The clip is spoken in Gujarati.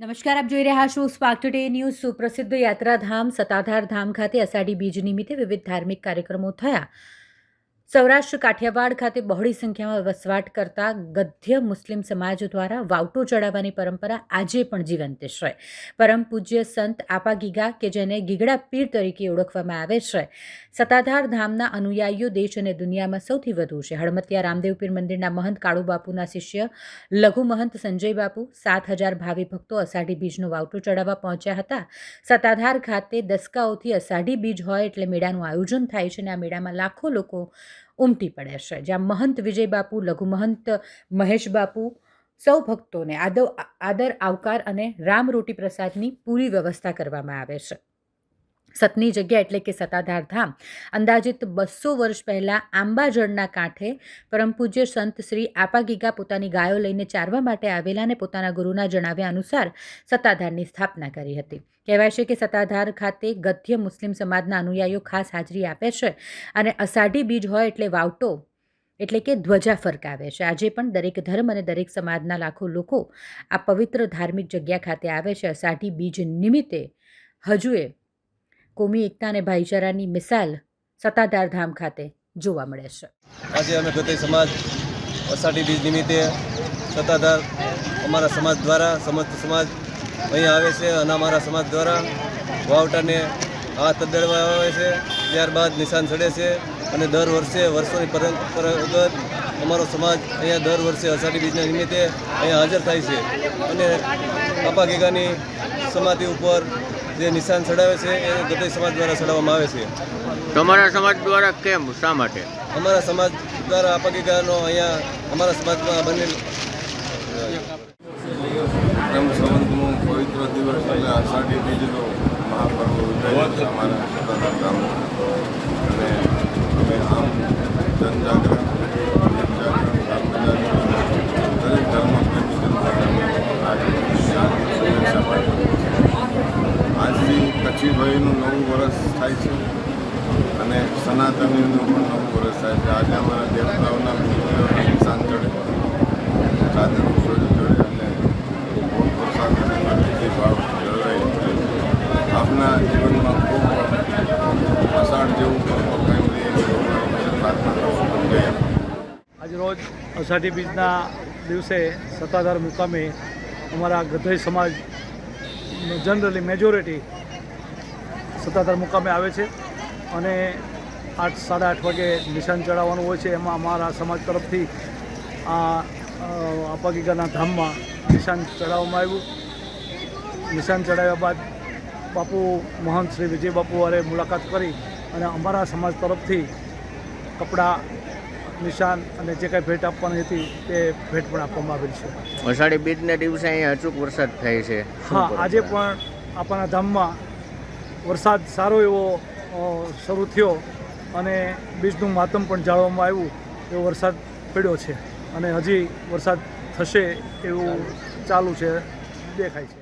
નમસ્કાર, આપ જોઈ રહ્યા છો સ્પાર્ક ટુડે ન્યૂઝ। સુપ્રસિદ્ધ યાત્રાધામ સતાધાર ધામ ખાતે અષાઢી બીજ નિમિત્તે વિવિધ ધાર્મિક કાર્યક્રમો થયા। સૌરાષ્ટ્ર કાઠિયાવાડ ખાતે બહોળી સંખ્યામાં વસવાટ કરતા ગદ્ય મુસ્લિમ સમાજ દ્વારા વાવટો ચડાવવાની પરંપરા આજે પણ જીવંત છે। પરમ પૂજ્ય સંત આપા ગીગા કે જેને ગીગડા પીર તરીકે ઓળખવામાં આવે છે, સતાધાર ધામના અનુયાયીઓ દેશ અને દુનિયામાં સૌથી વધુ છે। હળમતિયા રામદેવ પીર મંદિરના મહંત કાળુ બાપુના શિષ્ય લઘુ મહંત સંજય બાપુ 7,000 ભાવિ ભક્તો અષાઢી બીજનો વાવટો ચડાવવા પહોંચ્યા હતા। સતાધાર ખાતે દસકાઓથી અષાઢી બીજ હોય એટલે મેળાનું આયોજન થાય છે અને આ મેળામાં લાખો લોકો ઉમટી પડે છે, જ્યાં મહંત વિજય બાપુ, લઘુ મહંત મહેશ બાપુ સૌ ભક્તોને આદર આવકાર અને રામરોટી પ્રસાદની પૂરી વ્યવસ્થા કરવામાં આવે છે। સતની જગ્યા એટલે કે સતાધાર ધામ અંદાજિત 200 વર્ષ પહેલાં આંબાજળના કાંઠે પરમ પૂજ્ય સંત શ્રી આપા ગીગા પોતાની ગાયો લઈને ચારવા માટે આવેલા અને પોતાના ગુરુના જણાવ્યા અનુસાર સતાધારની સ્થાપના કરી હતી। કહેવાય છે કે સતાધાર ખાતે ગદ્ય મુસ્લિમ સમાજના અનુયાયીઓ ખાસ હાજરી આપે છે અને અષાઢી બીજ હોય એટલે વાવટો એટલે કે ધ્વજા ફરકાવે છે। આજે પણ દરેક ધર્મ અને દરેક સમાજના લાખો લોકો આ પવિત્ર ધાર્મિક જગ્યા ખાતે આવે છે। અષાઢી બીજ નિમિત્તે હજુએ કોમી એકતા અને ભાઈચારાની મિસાલ સતાધાર ધામ ખાતે જોવા મળે છે। આજે અમે ગદ્ય સમાજ અષાઢી બીજ નિમિત્તે સતાધાર અમારા સમાજ દ્વારા સમસ્ત સમાજ અહીંયા આવે છે અને અમારા સમાજ દ્વારા વાવટાને હાથ અડાડવા આવે છે, ત્યારબાદ નિશાન ચડે છે અને દર વર્ષે વર્ષોની પરંપરાગત અમારો સમાજ અહીંયા દર વર્ષે અષાઢી બીજના નિમિત્તે અહીંયા હાજર થાય છે અને આપા ગીગાની સમાધિ ઉપર જે નિશાન ચડાવે છે એ ગદ્ય સમાજ દ્વારા ચડાવવામાં આવે છે। તમારા સમાજ દ્વારા કેમ, શા માટે? અમારા સમાજ દ્વારા આપા ગીગાનો અહીંયા અમારા સમાજમાં બનેલ બ્રહ્મ સંવતનો પવિત્ર દિવસ એટલે અષાઢી બીજનો મહાપર્વ ઉજવાય છે અમારા સતાધાર ગામમાં અને અમે આમ જનજાગરણ દરેક ધર્મપ્રેમી જનતાને આજથી કચ્છી ભાઈનું નવું વર્ષ થાય છે અને સનાતનીનું પણ નવું વર્ષ થાય છે। આજે અમારા દેવતાઓના મૂર્તિઓના નિશાન ચડે, ચાદર સૂર્ય ચડે અને વરસાદ અને ભક્તિ ભાવ જળવાય આપના જીવનમાં ખૂબ અષાઢ જેવું પર્વ કાયમ રહે પ્રાર્થના કરું જય। આજરોજ અષાઢી બીજના દિવસે સતાધાર મુકામે અમારા ગદ્ય સમાજ જનરલી મેજોરિટી સતાધાર મુકામે આવે છે અને 8, 8:30 વાગે નિશાન ચડાવવાનું હોય છે। એમાં અમારા સમાજ તરફથી આ આપા ગીગાના ધામમાં નિશાન ચડાવવામાં આવ્યું। નિશાન ચડાવ્યા બાદ બાપુ મહંત શ્રી વિજય બાપુ વારે મુલાકાત કરી અને અમારા સમાજ તરફથી કપડાં, નિશાન અને જે કાંઈ ભેટ આપવાની હતી તે ભેટ પણ આપવામાં આવેલ છે। અષાઢી બીજના દિવસે અહીંયા અચૂક વરસાદ થાય છે। હા, આજે પણ આપણા ધામમાં વરસાદ સારો એવો શરૂ થયો અને બીજનું માતમ પણ જાળવવામાં આવ્યું, એવો વરસાદ પડ્યો છે અને હજી વરસાદ થશે એવું ચાલુ છે, દેખાય છે।